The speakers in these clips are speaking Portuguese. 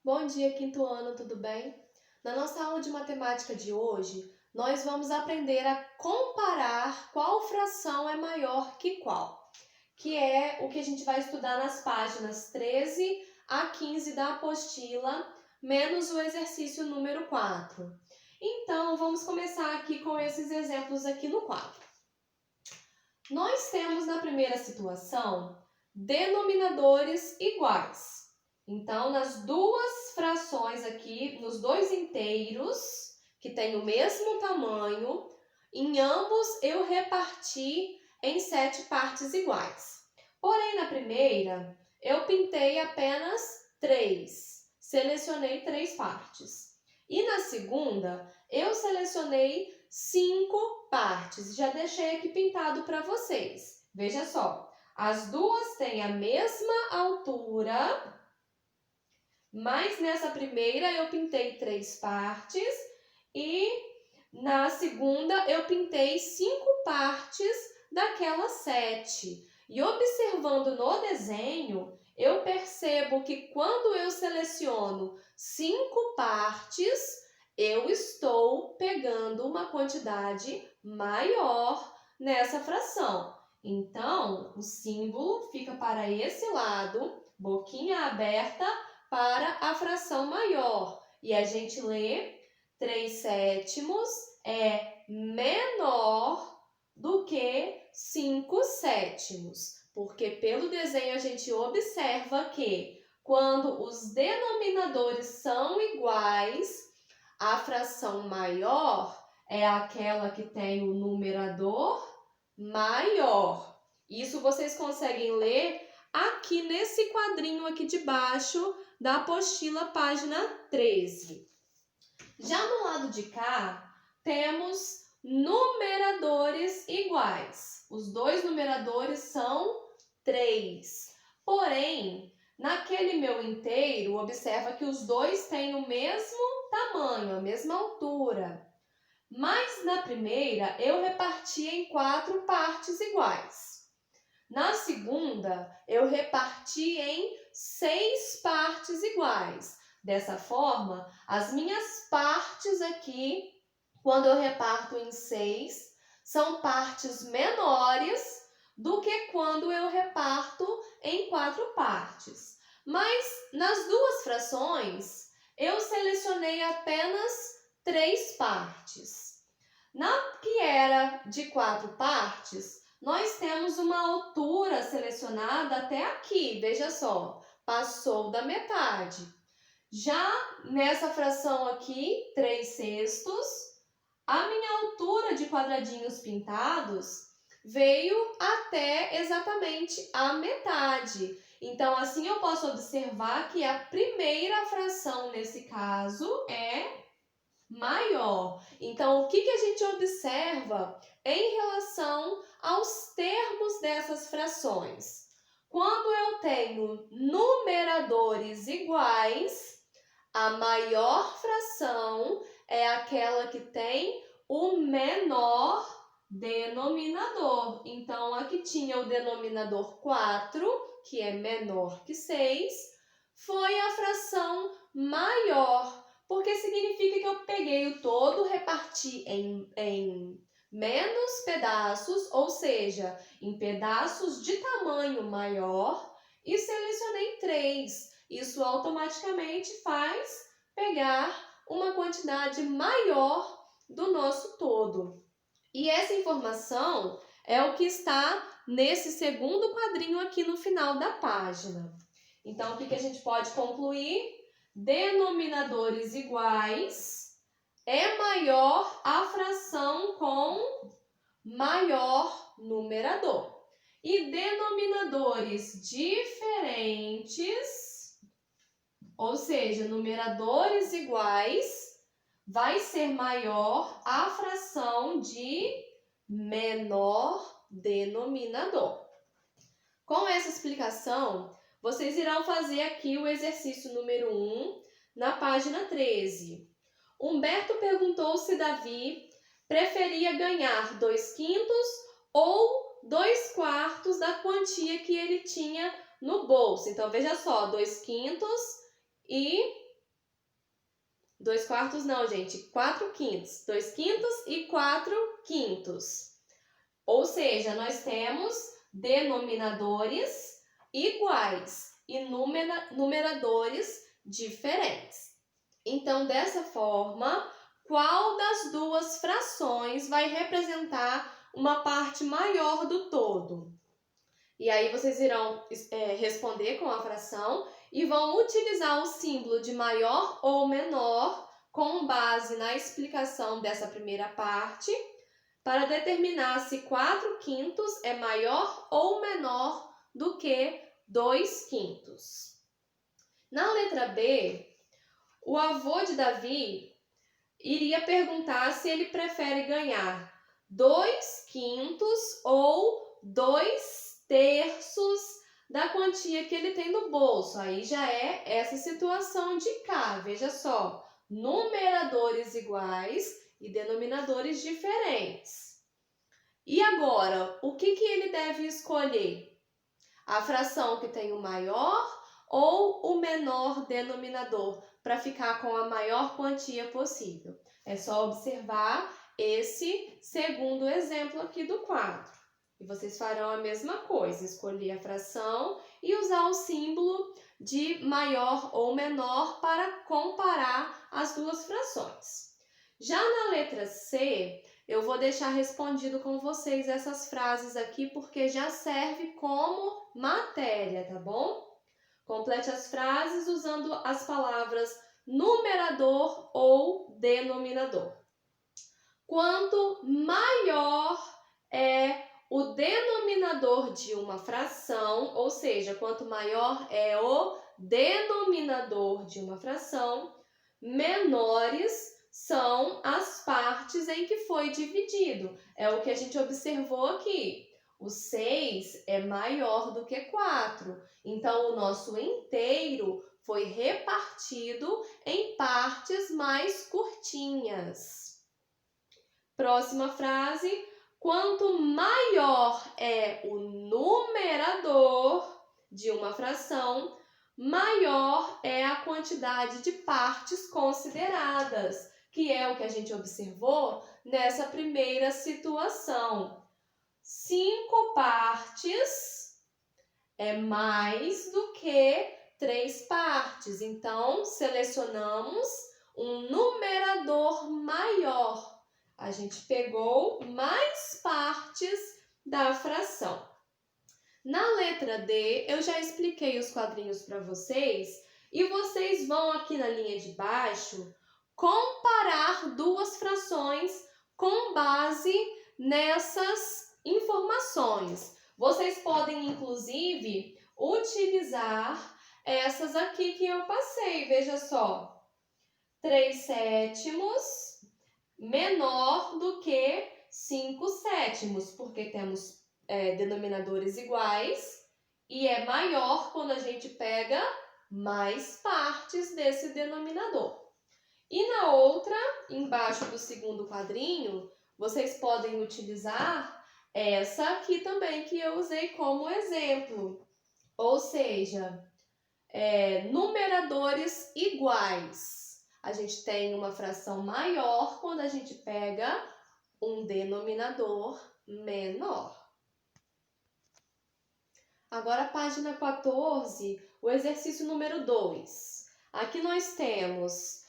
Bom dia, quinto ano, tudo bem? Na nossa aula de matemática de hoje, nós vamos aprender a comparar qual fração é maior que qual, que é o que a gente vai estudar nas páginas 13 a 15 da apostila, menos o exercício número 4. Então, vamos começar aqui com esses exemplos aqui no quadro. Nós temos na primeira situação denominadores iguais. Então, nas duas frações aqui, nos dois inteiros, que têm o mesmo tamanho, em ambos eu reparti em 7 partes iguais. Porém, na primeira, eu pintei apenas 3, selecionei 3 partes. E na segunda, eu selecionei 5 partes, já deixei aqui pintado para vocês. Veja só, as duas têm a mesma altura, mas nessa primeira eu pintei 3 partes e na segunda eu pintei 5 partes daquelas 7. E observando no desenho, eu percebo que quando eu seleciono 5 partes, eu estou pegando uma quantidade maior nessa fração. Então, o símbolo fica para esse lado, boquinha aberta, para a fração maior. E a gente lê 3/7 é menor do que 5/7. Porque pelo desenho a gente observa que quando os denominadores são iguais, a fração maior é aquela que tem o numerador maior. Isso vocês conseguem ler aqui nesse quadrinho aqui de baixo da apostila, página 13. Já no lado de cá, temos numeradores iguais. Os dois numeradores são 3. Porém, naquele meu inteiro, observa que os dois têm o mesmo tamanho, a mesma altura. Mas na primeira, eu reparti em 4 partes iguais. Na segunda, eu reparti em 6 partes iguais. Dessa forma, as minhas partes aqui, quando eu reparto em 6, são partes menores do que quando eu reparto em 4 partes. Mas nas duas frações, eu selecionei apenas 3 partes. Na que era de 4 partes, nós temos uma altura selecionada até aqui, veja só, passou da metade. Já nessa fração aqui, 3/6, a minha altura de quadradinhos pintados veio até exatamente a metade. Então, assim eu posso observar que a primeira fração, nesse caso, é maior. Então, o que a gente observa em relação aos termos dessas frações? Quando eu tenho numeradores iguais, a maior fração é aquela que tem o menor denominador. Então, aqui tinha o denominador 4, que é menor que 6, foi a fração maior, porque significa que eu peguei o todo, reparti em menos pedaços, ou seja, em pedaços de tamanho maior, e selecionei 3. Isso automaticamente faz pegar uma quantidade maior do nosso todo. E essa informação é o que está nesse segundo quadrinho aqui no final da página. Então, o que a gente pode concluir? Denominadores iguais é maior a fração com maior numerador. E denominadores diferentes, ou seja, numeradores iguais, vai ser maior a fração de menor denominador. Com essa explicação, vocês irão fazer aqui o exercício número 1, na página 13. Humberto perguntou se Davi preferia ganhar 2/5 ou 2/4 da quantia que ele tinha no bolso. Então, veja só, 2/5 e 2/4 não, gente, 4/5. 2/5 e 4/5. Ou seja, nós temos denominadores iguais e numeradores diferentes. Então, dessa forma, qual das duas frações vai representar uma parte maior do todo? E aí vocês irão responder com a fração e vão utilizar o símbolo de maior ou menor com base na explicação dessa primeira parte para determinar se 4/5 é maior ou menor do que 2/5. Na letra B, o avô de Davi iria perguntar se ele prefere ganhar 2/5 ou 2/3 da quantia que ele tem no bolso. Aí já é essa situação de cá, veja só, numeradores iguais e denominadores diferentes. E agora, o que ele deve escolher? A fração que tem o maior ou o menor denominador, para ficar com a maior quantia possível? É só observar esse segundo exemplo aqui do quadro. E vocês farão a mesma coisa, escolher a fração e usar o símbolo de maior ou menor para comparar as duas frações. Já na letra C, eu vou deixar respondido com vocês essas frases aqui, porque já serve como matéria, tá bom? Complete as frases usando as palavras numerador ou denominador. Quanto maior é o denominador de uma fração, ou seja, quanto maior é o denominador de uma fração, menores são as partes em que foi dividido. É o que a gente observou aqui. O 6 é maior do que 4. Então, o nosso inteiro foi repartido em partes mais curtinhas. Próxima frase. Quanto maior é o numerador de uma fração, maior é a quantidade de partes consideradas, que é o que a gente observou nessa primeira situação. 5 partes é mais do que 3 partes. Então, selecionamos um numerador maior. A gente pegou mais partes da fração. Na letra D, eu já expliquei os quadrinhos para vocês e vocês vão aqui na linha de baixo comparar duas frações com base nessas informações. Vocês podem, inclusive, utilizar essas aqui que eu passei. Veja só, 3/7 menor do que 5/7, porque temos denominadores iguais e é maior quando a gente pega mais partes desse denominador. E na outra, embaixo do segundo quadrinho, vocês podem utilizar essa aqui também que eu usei como exemplo. Ou seja, numeradores iguais. A gente tem uma fração maior quando a gente pega um denominador menor. Agora, página 14, o exercício número 2. Aqui nós temos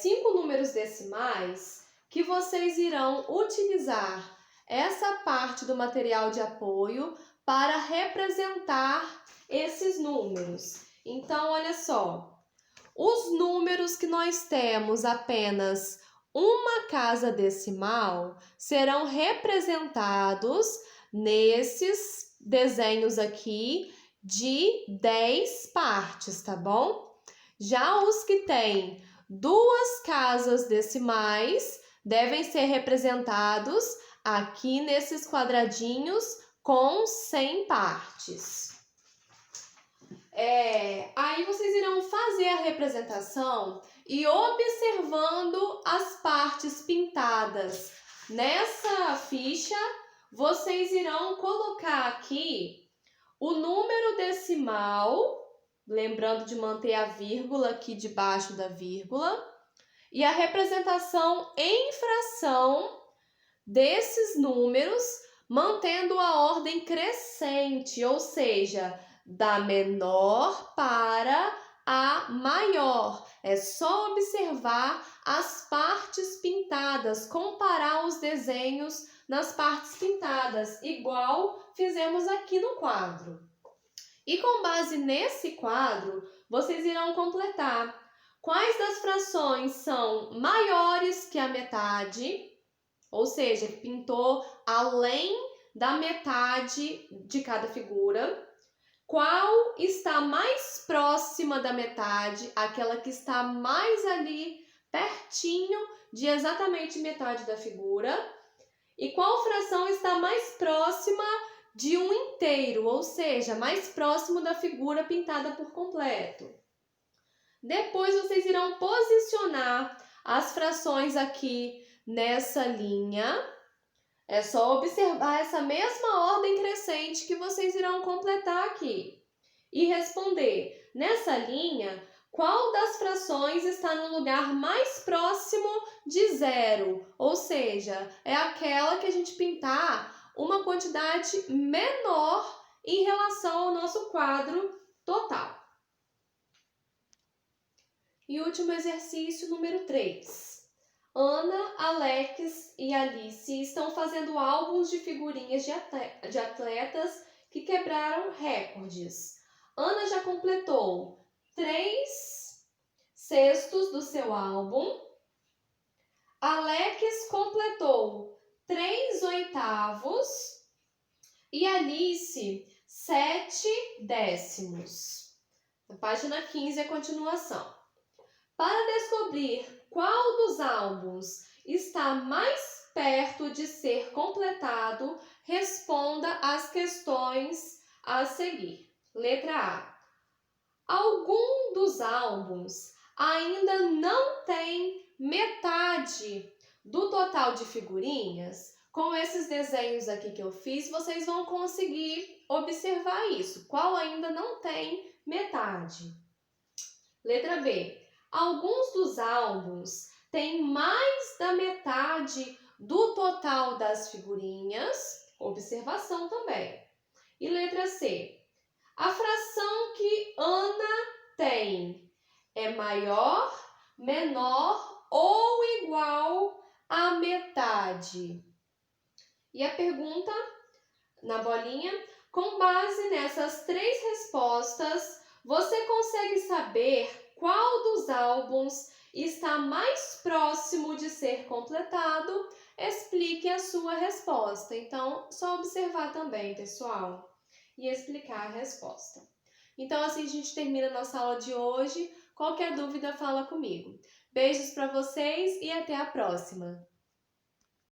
5 números decimais que vocês irão utilizar essa parte do material de apoio para representar esses números. Então, olha só. Os números que nós temos apenas uma casa decimal serão representados nesses desenhos aqui de 10 partes, tá bom? Já os que têm 2 casas decimais devem ser representados aqui nesses quadradinhos com 100 partes. Aí vocês irão fazer a representação e observando as partes pintadas nessa ficha, vocês irão colocar aqui o número decimal, lembrando de manter a vírgula aqui debaixo da vírgula, e a representação em fração desses números, mantendo a ordem crescente, ou seja, da menor para a maior. É só observar as partes pintadas, comparar os desenhos nas partes pintadas, igual fizemos aqui no quadro. E com base nesse quadro, vocês irão completar quais das frações são maiores que a metade, ou seja, pintou além da metade de cada figura. Qual está mais próxima da metade, aquela que está mais ali pertinho de exatamente metade da figura. E qual fração está mais próxima de um inteiro, ou seja, mais próximo da figura pintada por completo. Depois vocês irão posicionar as frações aqui nessa linha. É só observar essa mesma ordem crescente que vocês irão completar aqui. E responder, nessa linha, qual das frações está no lugar mais próximo de zero? Ou seja, é aquela que a gente pintar uma quantidade menor em relação ao nosso quadro total. E último exercício, número 3. Ana, Alex e Alice estão fazendo álbuns de figurinhas de atletas que quebraram recordes. Ana já completou 3/6 do seu álbum. Alex completou 3/8 e Alice 7/10. Na página 15, a continuação. Para descobrir qual dos álbuns está mais perto de ser completado, responda às questões a seguir. Letra A. Algum dos álbuns ainda não tem metade do total de figurinhas? Com esses desenhos aqui que eu fiz, vocês vão conseguir observar isso. Qual ainda não tem metade? Letra B. Alguns dos álbuns têm mais da metade do total das figurinhas. Observação também. E letra C. A fração que Ana tem é maior, menor ou igual à metade? E a pergunta na bolinha, com base nessas 3 respostas, você consegue saber qual dos álbuns está mais próximo de ser completado? Explique a sua resposta. Então, só observar também, pessoal, e explicar a resposta. Então, assim a gente termina a nossa aula de hoje. Qualquer dúvida, fala comigo. Beijos para vocês e até a próxima!